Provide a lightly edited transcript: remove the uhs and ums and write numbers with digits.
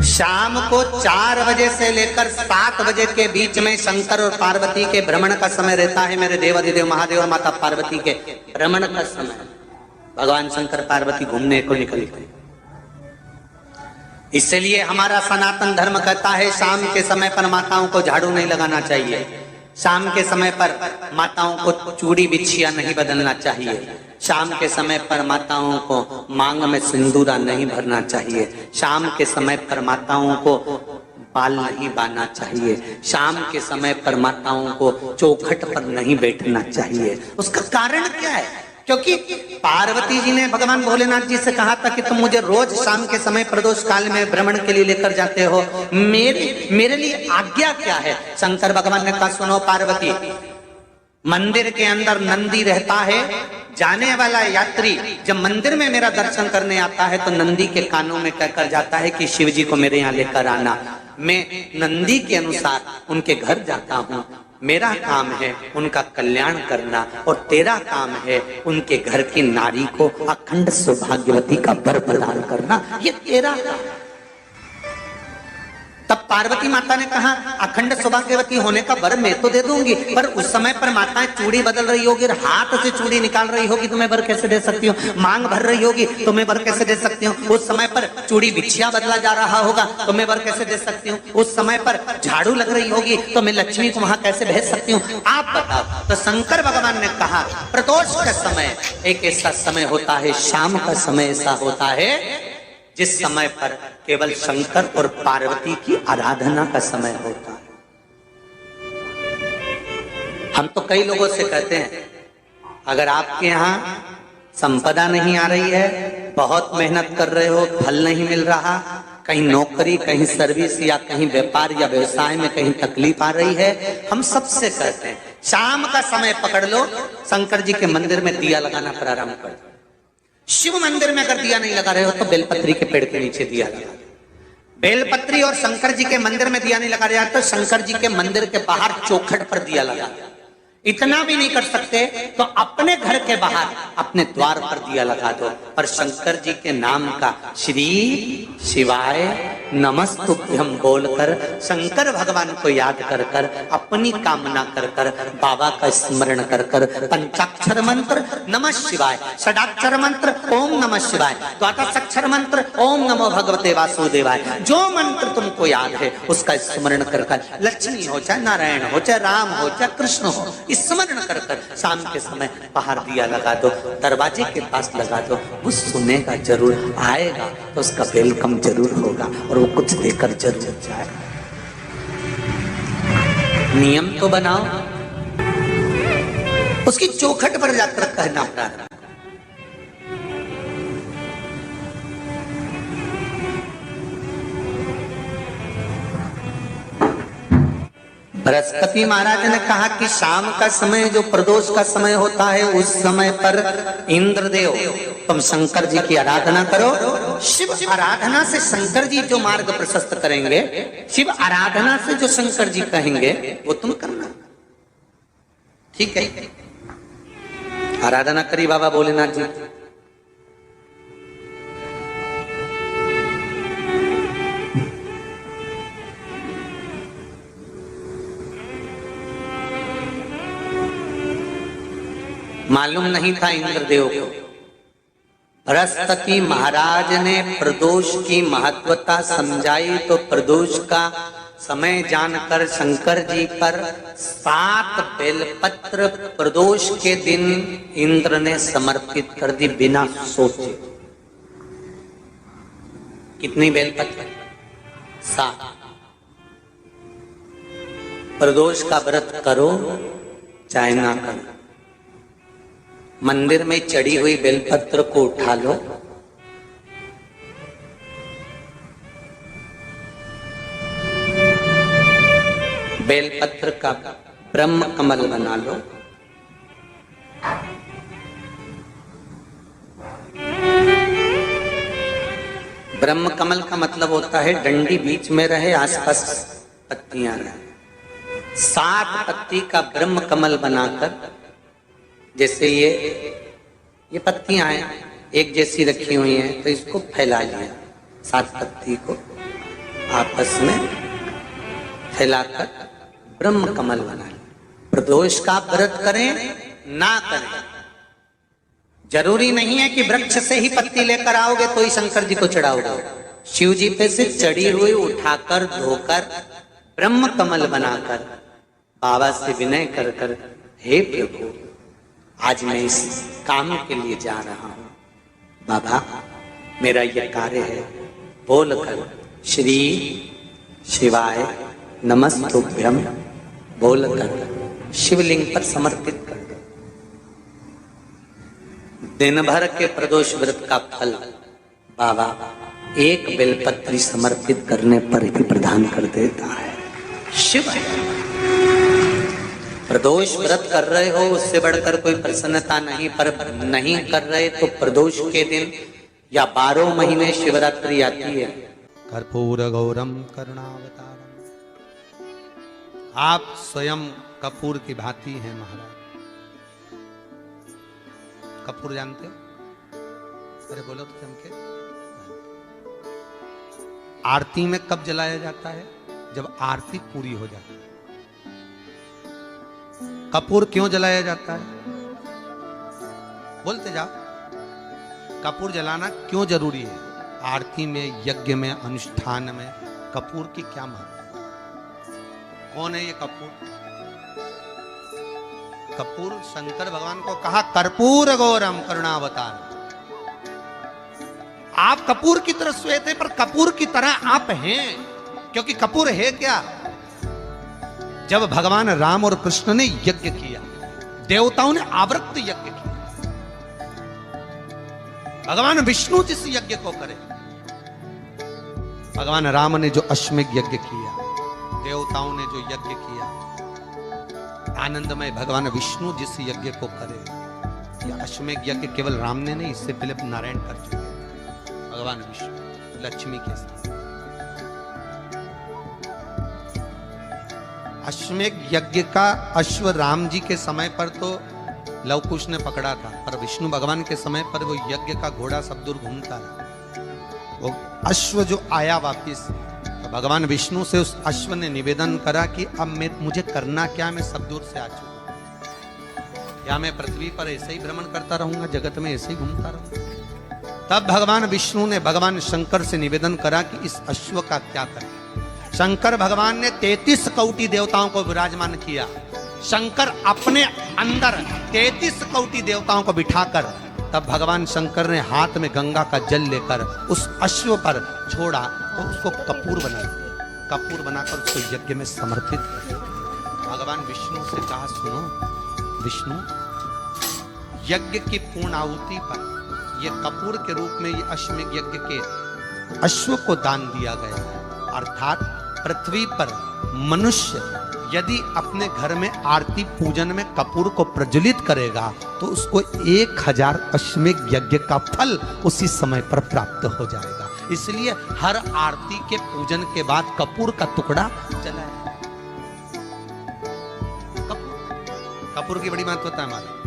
शाम को 4 बजे से लेकर 7 बजे के बीच में शंकर और पार्वती के भ्रमण का समय रहता है। मेरे देवाधिदेव महादेव और माता पार्वती के भ्रमण का समय, भगवान शंकर पार्वती घूमने को निकलते। इसलिए हमारा सनातन धर्म कहता है शाम के समय पर माताओं को झाड़ू नहीं लगाना चाहिए, शाम के समय पर माताओं को चूड़ी बिछिया नहीं बदलना चाहिए, शाम के समय पर माताओं को मांग में सिंदूरा नहीं भरना चाहिए, शाम के समय पर माताओं को बाल नहीं बांधना चाहिए, शाम के समय पर माताओं को चौखट पर नहीं बैठना चाहिए। उसका कारण क्या है? क्योंकि पार्वती जी ने भगवान भोलेनाथ जी से कहा था कि तुम मुझे रोज शाम के समय प्रदोष काल में भ्रमण के लिए लेकर जाते हो, मेरे लिए आज्ञा क्या है? शंकर भगवान ने कहा सुनो पार्वती, मंदिर के अंदर नंदी रहता है, जाने वाला यात्री जब मंदिर में मेरा दर्शन करने आता है तो नंदी के कानों में कहकर जाता है कि शिव जी को मेरे यहाँ लेकर आना। मैं नंदी के अनुसार उनके घर जाता हूँ, मेरा काम है उनका कल्याण करना और तेरा काम है उनके घर की नारी को अखंड सौभाग्यवती का वर प्रदान करना, ये तेरा काम। तब पार्वती माता ने कहा अखंड सौभाग्यवती होने का वर मैं तो दे दूंगी, पर उस समय पर माताएं चूड़ी बदल रही होगी, हाथ से चूड़ी निकाल रही होगी तो मैं वर कैसे दे सकती हूँ? मांग भर रही होगी तो मैं वर कैसे दे सकती हूँ? उस समय पर चूड़ी बिछिया बदला जा रहा होगा तो मैं वर कैसे दे सकती हूँ? उस समय पर झाड़ू लग रही होगी तो मैं लक्ष्मी को वहां कैसे भेज सकती हूँ? आप बताओ। तो शंकर भगवान ने कहा प्रदोष का समय एक ऐसा समय होता है, शाम का समय ऐसा होता है जिस समय पर केवल शंकर और पार्वती की आराधना का समय होता है। हम तो कई लोगों से कहते हैं अगर आपके यहाँ संपदा नहीं आ रही है, बहुत मेहनत कर रहे हो, फल नहीं मिल रहा, कहीं नौकरी, कहीं सर्विस या कहीं व्यापार या व्यवसाय में कहीं तकलीफ आ रही है, हम सबसे कहते हैं शाम का समय पकड़ लो, शंकर जी के मंदिर में दिया लगाना प्रारंभ कर दो। शिव मंदिर में अगर दिया नहीं लगा रहे हो तो बेलपत्री के पेड़ के नीचे दिया लगा। बेलपत्री और शंकर जी के मंदिर में दिया नहीं लगा रहा तो शंकर जी के मंदिर के बाहर चौखट पर दिया लगा। इतना भी नहीं कर सकते तो अपने घर के बाहर अपने द्वार पर दिया लगा दो, पर शंकर जी के नाम का श्री शिवाय नमस्तुभ्यम बोलकर शंकर भगवान को याद कर कर अपनी कामना कर कर बाबा का स्मरण कर कर पंचाक्षर मंत्र नमः शिवाय, षडाक्षर मंत्र ओम नमः शिवाय, द्वादशाक्षर मंत्र ओम नमो भगवते वासुदेवाय, जो मंत्र तुमको याद है उसका स्मरण कर कर लक्ष्मी हो चाहे नारायण हो चाहे राम हो चाहे कृष्ण हो स्मरण कर कर शाम के समय बाहर दिया लगा दो, दरवाजे के पास लगा दो। वो सुनेगा जरूर, आएगा तो उसका वेलकम जरूर होगा और वो कुछ देकर जरूर जाएगा। नियम तो बनाओ, उसकी चौखट पर जाकर कहना प्रारंभ। बृहस्पति महाराज ने कहा कि शाम का समय जो प्रदोष का समय होता है उस समय पर इंद्रदेव तुम शंकर जी की आराधना करो। शिव आराधना से शंकर जी जो मार्ग प्रशस्त करेंगे, शिव आराधना से जो शंकर जी कहेंगे वो तुम करना, ठीक है? आराधना करी बाबा भोलेनाथ जी। मालूम नहीं था इंद्रदेव को। बृहस्पति महाराज ने प्रदोष की महत्वता समझाई तो प्रदोष का समय जानकर शंकर जी पर 7 बेलपत्र प्रदोष के दिन इंद्र ने समर्पित कर दी बिना सोचे। कितनी बेलपत्र? 7। प्रदोष का व्रत करो चाहे ना करो, मंदिर में चढ़ी हुई बेलपत्र को उठा लो, बेलपत्र का ब्रह्म कमल बना लो, ब्रह्म कमल का मतलब होता है डंडी बीच में रहे, आसपास पत्तियां रहे। 7 पत्ती का ब्रह्म कमल बनाकर, जैसे ये पत्तियां हैं एक जैसी रखी हुई हैं तो इसको फैला लिया 7 पत्ती को, आपस में फैलाकर ब्रह्म कमल बना लें। प्रदोष का व्रत करें ना करें, जरूरी नहीं है कि वृक्ष से ही पत्ती लेकर आओगे तो ही शंकर जी को चढ़ाओगे। शिव जी पे से चढ़ी हुई उठाकर धोकर ब्रह्म कमल बनाकर बाबा से विनय कर कर, हे प्रभु आज मैं इस काम के लिए जा रहा हूं, बाबा मेरा यह कार्य है, बोलकर श्री शिवाय नमस्तुभ्यम बोलकर शिवलिंग पर समर्पित कर दो। दिन भर के प्रदोष व्रत का फल बाबा एक बेलपत्री समर्पित करने पर ही प्रदान कर देता है। शिव प्रदोष व्रत कर रहे हो उससे बढ़कर कोई प्रसन्नता नहीं, पर नहीं कर रहे तो प्रदोष के दिन या 12 महीने शिवरात्रि आती है। कर्पूर गौरम करुणावतारम, आप स्वयं कपूर की भांति हैं महाराज। कपूर जानते हो? अरे बोलो तो चमके। आरती में कब जलाया जाता है? जब आरती पूरी हो जाती है। कपूर क्यों जलाया जाता है? बोलते जाओ। कपूर जलाना क्यों जरूरी है? आरती में, यज्ञ में, अनुष्ठान में कपूर की क्या महत्व है? कौन है ये कपूर? कपूर शंकर भगवान को कहा कर्पूर गौरम करुणावतार। आप कपूर की तरह श्वेत है, पर कपूर की तरह आप हैं, क्योंकि कपूर है क्या? जब भगवान राम और कृष्ण ने यज्ञ किया, देवताओं ने आवृत्त यज्ञ किया। भगवान विष्णु जिस यज्ञ को करे, भगवान राम ने जो अश्वमेध यज्ञ किया, देवताओं ने जो यज्ञ किया, आनंदमय भगवान विष्णु जिस यज्ञ को करे, यह अश्वमेध यज्ञ केवल राम ने नहीं, इससे पहले नारायण कर चुके भगवान विष्णु लक्ष्मी के साथ। अश्वमेध यज्ञ का अश्व राम जी के समय पर तो लवकुश ने पकड़ा था, पर विष्णु भगवान के समय पर वो यज्ञ का घोड़ा सब दूर घूमता रहा। वो अश्व जो आया वापिस, तो भगवान विष्णु से उस अश्व ने निवेदन करा कि अब मुझे करना क्या, मैं सब दूर से आ चुका, या मैं पृथ्वी पर ऐसे ही भ्रमण करता रहूंगा, जगत में ऐसे ही घूमता रहूंगा। तब भगवान विष्णु ने भगवान शंकर से निवेदन करा कि इस अश्व का क्या करें। शंकर भगवान ने 33 कोटि देवताओं को विराजमान किया। शंकर अपने अंदर 33 कोटि देवताओं को बिठाकर, तब भगवान शंकर ने हाथ में गंगा का जल लेकर उस अश्व पर छोड़ा, तो उसको कपूर बना दिया। कपूर बनाकर उसको यज्ञ में समर्पित किया। भगवान विष्णु से कहा, सुनो विष्णु, यज्ञ की पूर्ण आहुति पर ये कपूर के रूप में ये अश्वमेध यज्ञ के अश्व को दान दिया गया। अर्थात पृथ्वी पर मनुष्य यदि अपने घर में आरती पूजन में कपूर को प्रज्वलित करेगा तो उसको 1000 अश्वमेध यज्ञ का फल उसी समय पर प्राप्त हो जाएगा। इसलिए हर आरती के पूजन के बाद कपूर का टुकड़ा जलाया। कपूर की बड़ी महत्वता है हमारी।